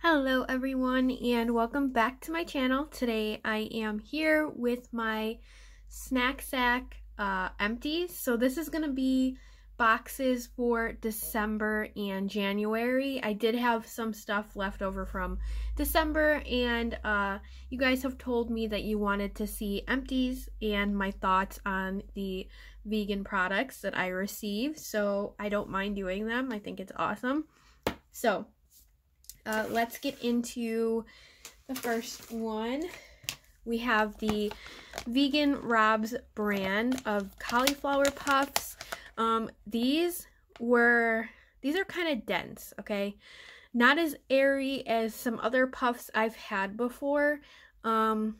Hello everyone and welcome back to my channel. Today I am here with my snack sack empties. So this is going to be boxes for December and January. I did have some stuff left over from December and you guys have told me that you wanted to see empties and my thoughts on the vegan products that I receive. So I don't mind doing them. I think it's awesome. So let's get into the first one. We have the Vegan Rob's brand of cauliflower puffs. These are kind of dense, okay? Not as airy as some other puffs I've had before. They're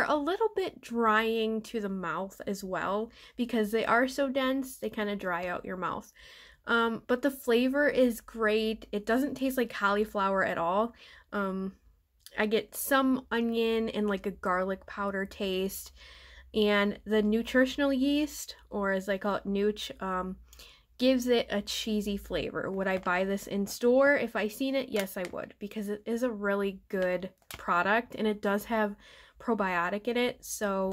a little bit drying to the mouth as well because they are so dense, they kind of dry out your mouth. But the flavor is great. It doesn't taste like cauliflower at all. I get some onion and like a garlic powder taste. And the nutritional yeast, or as I call it, nooch, gives it a cheesy flavor. Would I buy this in store if I seen it? Yes, I would, because it is a really good product and it does have probiotic in it. So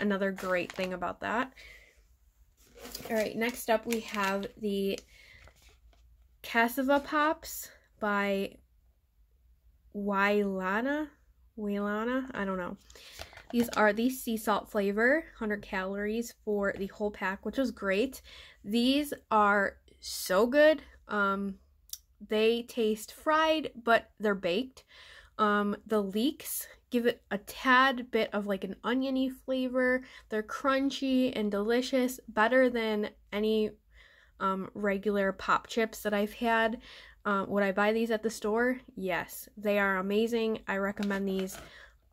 another great thing about that. Alright, next up we have the Cassava Pops by Wailana, I don't know. These are the sea salt flavor, 100 calories for the whole pack, which was great. These are so good. They taste fried, but they're baked. The leeks give it a tad bit of like an oniony flavor. They're crunchy and delicious, better than any regular pop chips that I've had. Would I buy these at the store? Yes, they are amazing. I recommend these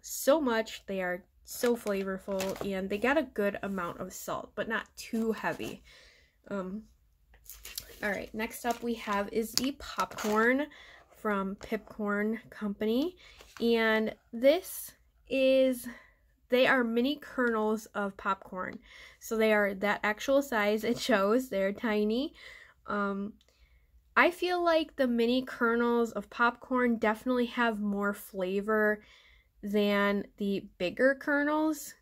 so much. They are so flavorful and they got a good amount of salt, but not too heavy. All right, next up we have is the popcorn from Pipcorn Company, and they are mini kernels of popcorn, so they are that actual size it shows. They're tiny. I feel like the mini kernels of popcorn definitely have more flavor than the bigger kernels.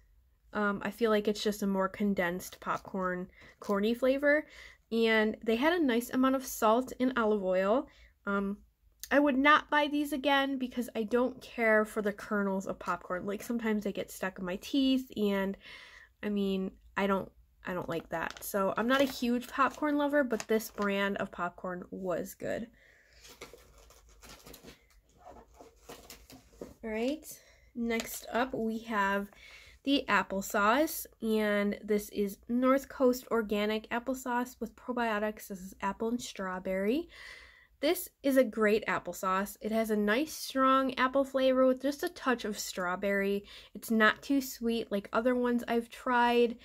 I feel like it's just a more condensed popcorn corny flavor, and they had a nice amount of salt and olive oil. I would not buy these again because I don't care for the kernels of popcorn. Like sometimes they get stuck in my teeth and I mean, I don't like that. So I'm not a huge popcorn lover, but this brand of popcorn was good. All right, next up we have the applesauce, and this is North Coast organic applesauce with probiotics. This is apple and strawberry. This is a great applesauce. It has a nice strong apple flavor with just a touch of strawberry. It's not too sweet like other ones I've tried,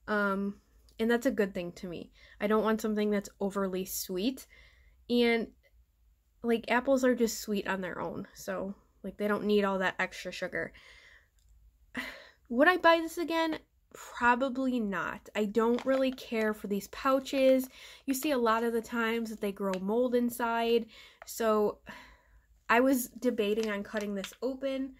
and that's a good thing to me. I don't want something that's overly sweet, and like apples are just sweet on their own, so like they don't need all that extra sugar. Would I buy this again? Probably not. I don't really care for these pouches. You see a lot of the times that they grow mold inside, so I was debating on cutting this open.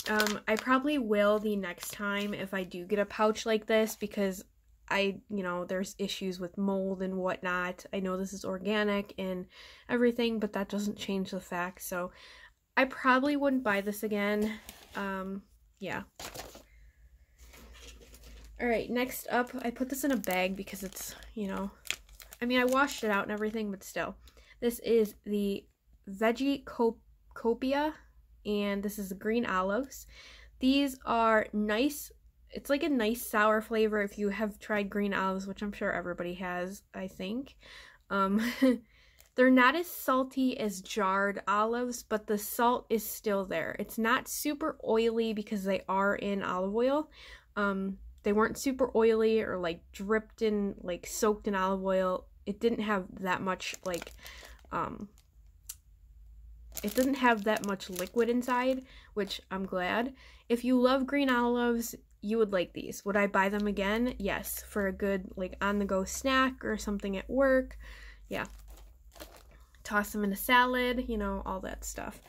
I probably will the next time if I do get a pouch like this, because there's issues with mold and whatnot. I know this is organic and everything, but that doesn't change the fact, so I probably wouldn't buy this again. Yeah. Alright, next up, I put this in a bag because it's, I mean, I washed it out and everything, but still. This is the Veggie Copia, and this is the green olives. These are nice. It's like a nice sour flavor if you have tried green olives, which I'm sure everybody has, I think. They're not as salty as jarred olives, but the salt is still there. It's not super oily because they are in olive oil. They weren't super oily or like dripped in, like soaked in olive oil. It didn't have that much like, it doesn't have that much liquid inside, which I'm glad. If you love green olives, you would like these. Would I buy them again? Yes, for a good like on the go snack or something at work. Yeah. toss them in a salad, you know, all that stuff.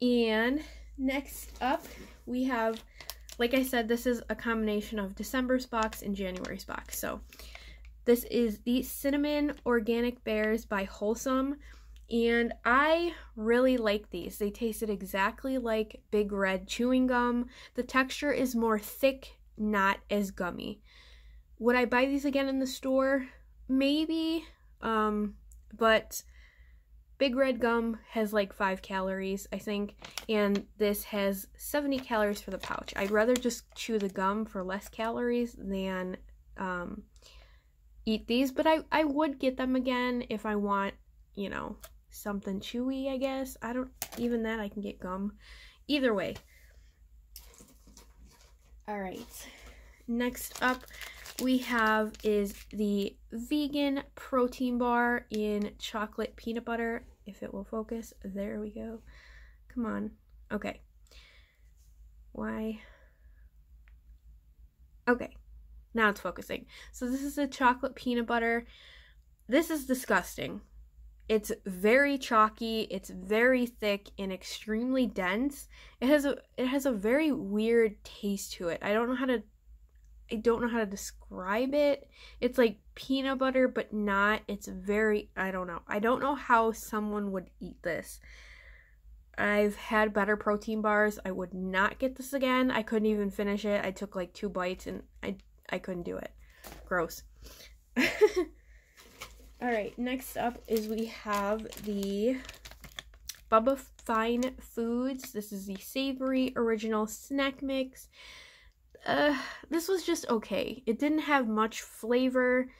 And next up, we have, like I said, this is a combination of December's box and January's box. So this is the Cinnamon Organic Bears by Wholesome. And I really like these. They tasted exactly like Big Red chewing gum. The texture is more thick, not as gummy. Would I buy these again in the store? Maybe. But Big Red gum has like 5 calories, I think, and this has 70 calories for the pouch. I'd rather just chew the gum for less calories than eat these, but I would get them again if I want, you know, something chewy, I guess. I don't, even that I can get gum. Either way. All right. Next up we have is the vegan protein bar in chocolate peanut butter. If it will focus, there we go. Come on. Okay. Why? Okay. Now it's focusing. So this is a chocolate peanut butter. This is disgusting. It's very chalky, it's very thick and extremely dense. It has a very weird taste to it. I don't know how to describe it. It's like peanut butter, but not. It's very, I don't know. I don't know how someone would eat this. I've had better protein bars. I would not get this again. I couldn't even finish it. I took like 2 bites and I couldn't do it. Gross. All right, next up is we have the Bubba Fine Foods. This is the Savory Original Snack Mix. This was just okay. It didn't have much flavor.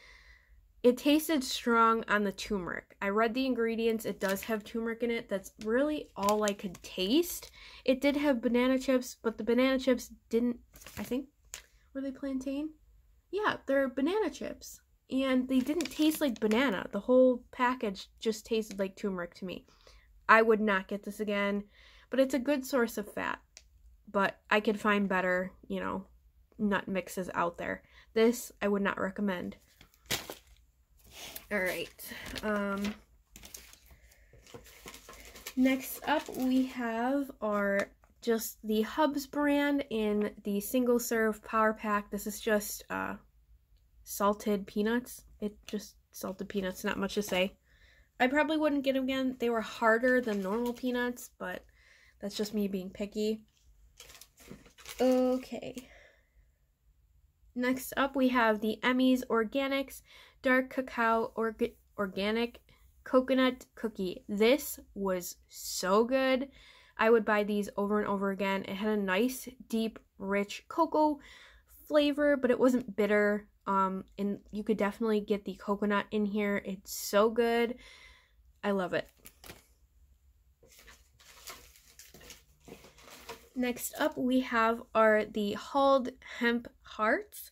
It tasted strong on the turmeric. I read the ingredients. It does have turmeric in it. That's really all I could taste. It did have banana chips, but the banana chips didn't, I think, were they plantain? Yeah, they're banana chips. And they didn't taste like banana. The whole package just tasted like turmeric to me. I would not get this again, but it's a good source of fat. But I could find better, you know, nut mixes out there. This I would not recommend. All right. Next up we have our just the Hubs brand in the single serve power pack. This is just salted peanuts. It's just salted peanuts, not much to say. I probably wouldn't get them again. They were harder than normal peanuts, but that's just me being picky. Okay. Next up we have the Emmy's Organics Dark Cacao Organic Coconut Cookie. This was so good. I would buy these over and over again. It had a nice, deep, rich cocoa flavor, but it wasn't bitter. And you could definitely get the coconut in here. It's so good. I love it. Next up we have the hulled hemp hearts,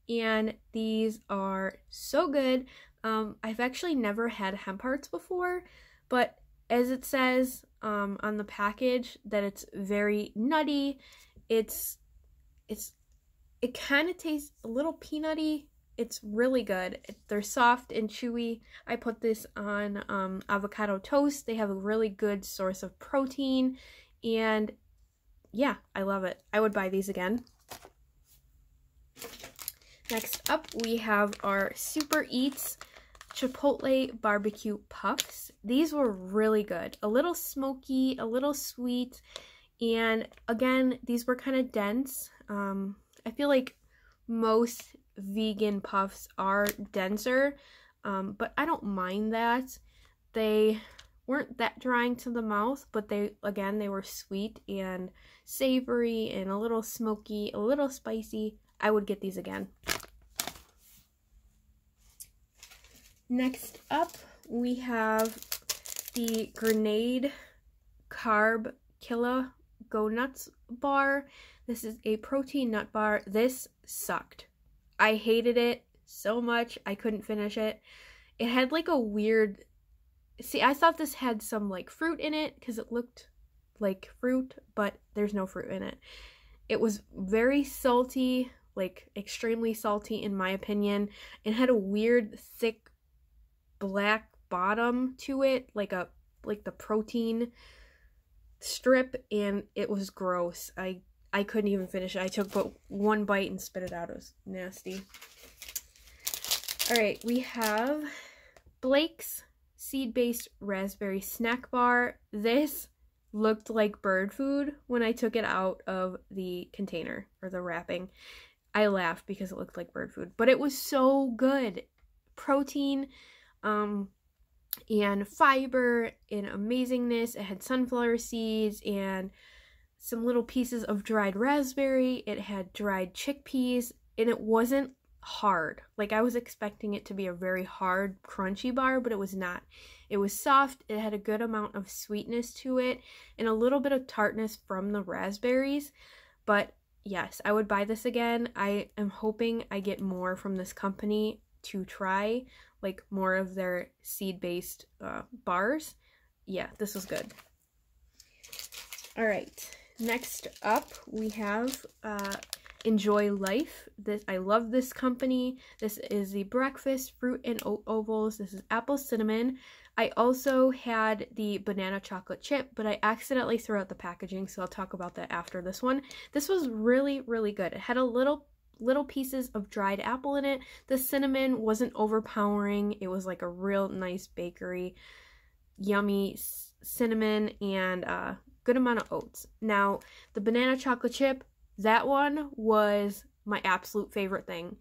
and these are so good. I've actually never had hemp hearts before, but as it says on the package that it's very nutty. It kind of tastes a little peanutty. It's really good. They're soft and chewy. I put this on avocado toast. They have a really good source of protein, and yeah, I love it. I would buy these again. Next up, we have our Super Eats Chipotle Barbecue Puffs. These were really good. A little smoky, a little sweet, and again, these were kind of dense. I feel like most vegan puffs are denser, but I don't mind that. They weren't that drying to the mouth, but they were sweet and savory and a little smoky, a little spicy. I would get these again. Next up, we have the Grenade Carb Killa Go Nuts bar. This is a protein nut bar. This sucked. I hated it so much. I couldn't finish it. It had like a weird... See, I thought this had some like fruit in it because it looked like fruit, but there's no fruit in it. It was very salty, like extremely salty in my opinion. It had a weird, thick, black bottom to it, like the protein strip, and it was gross. I couldn't even finish it. I took but one bite and spit it out. It was nasty. All right, we have Blake's seed-based raspberry snack bar. This looked like bird food when I took it out of the container or the wrapping. I laughed because it looked like bird food, but it was so good. Protein, and fiber and amazingness. It had sunflower seeds and some little pieces of dried raspberry. It had dried chickpeas, and it wasn't hard. Like, I was expecting it to be a very hard, crunchy bar, but it was not. It was soft. It had a good amount of sweetness to it and a little bit of tartness from the raspberries. But yes, I would buy this again. I am hoping I get more from this company to try, like more of their seed-based bars. Yeah, this was good. All right, next up we have Enjoy Life. I love this company. This is the breakfast fruit and oat ovals. This is apple cinnamon. I also had the banana chocolate chip, but I accidentally threw out the packaging, so I'll talk about that after this one. This was really, really good. It had a little pieces of dried apple in it. The cinnamon wasn't overpowering. It was like a real nice bakery, yummy cinnamon, and good amount of oats. Now, the banana chocolate chip, that one was my absolute favorite thing.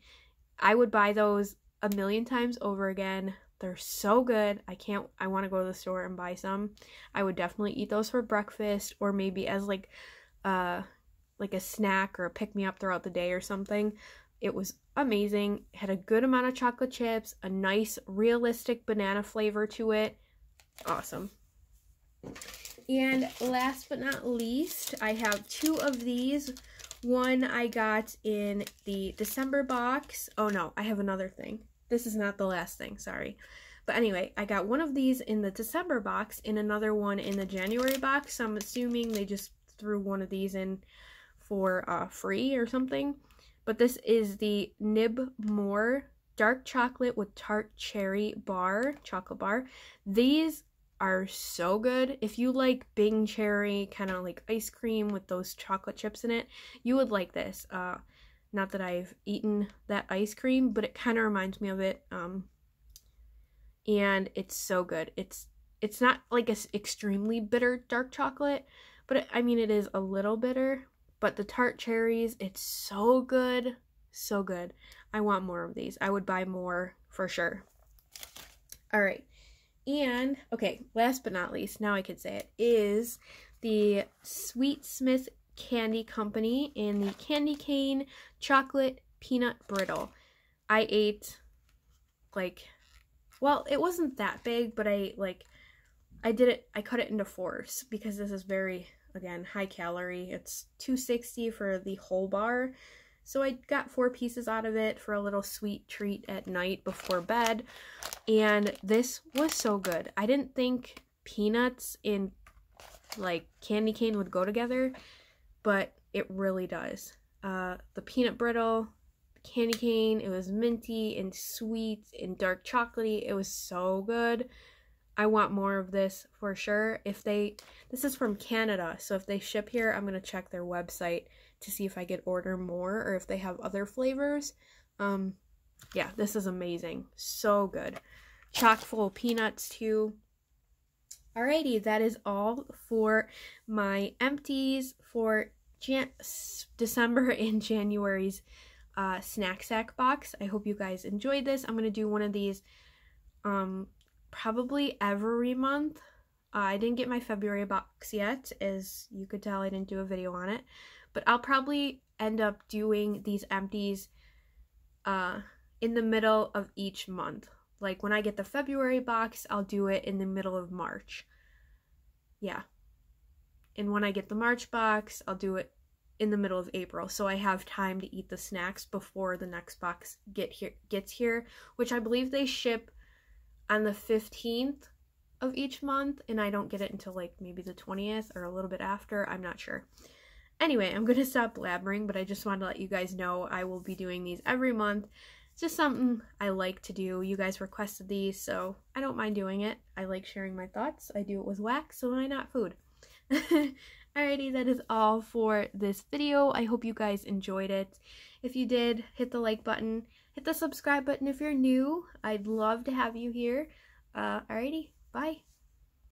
I would buy those a million times over again. They're so good. I want to go to the store and buy some. I would definitely eat those for breakfast, or maybe as like a snack or a pick-me-up throughout the day or something. It was amazing. It had a good amount of chocolate chips, a nice realistic banana flavor to it. Awesome. And last but not least, I have two of these. One I got in the December box. Oh no, I have another thing. This is not the last thing, sorry. But anyway, I got one of these in the December box and another one in the January box. So I'm assuming they just threw one of these in for free or something. But this is the Nib More dark chocolate with tart cherry chocolate bar. These are so good. If you like Bing cherry, kind of like ice cream with those chocolate chips in it, you would like this. Not that I've eaten that ice cream, but it kind of reminds me of it. And it's so good. It's not like an extremely bitter dark chocolate, but I mean, it is a little bitter. But the tart cherries, it's so good. So good. I want more of these. I would buy more for sure. All right. And, okay, last but not least, now I could say it, is the Sweet Smith Candy Company and the Candy Cane Chocolate Peanut Brittle. I ate, like, well, it wasn't that big, but I cut it into 4s because this is very, again, high calorie. It's $2.60 for the whole bar. So I got 4 pieces out of it for a little sweet treat at night before bed. And this was so good. I didn't think peanuts and like candy cane would go together, but it really does. The peanut brittle, candy cane, it was minty and sweet and dark chocolatey. It was so good. I want more of this for sure. This is from Canada, so if they ship here, I'm going to check their website to see if I could order more or if they have other flavors. Yeah, this is amazing. So good. Chock full of peanuts too. Alrighty, that is all for my empties for December and January's snack sack box. I hope you guys enjoyed this. I'm going to do one of these probably every month. I didn't get my February box yet. As you could tell, I didn't do a video on it. But I'll probably end up doing these empties in the middle of each month. Like when I get the February box, I'll do it in the middle of March. Yeah. And when I get the March box, I'll do it in the middle of April. So I have time to eat the snacks before the next box gets here, which I believe they ship on the 15th of each month, and I don't get it until like maybe the 20th or a little bit after. I'm not sure. Anyway, I'm going to stop blabbering, but I just wanted to let you guys know I will be doing these every month. It's just something I like to do. You guys requested these, so I don't mind doing it. I like sharing my thoughts. I do it with wax, so why not food? Alrighty, that is all for this video. I hope you guys enjoyed it. If you did, hit the like button, hit the subscribe button if you're new. I'd love to have you here. Alrighty, bye.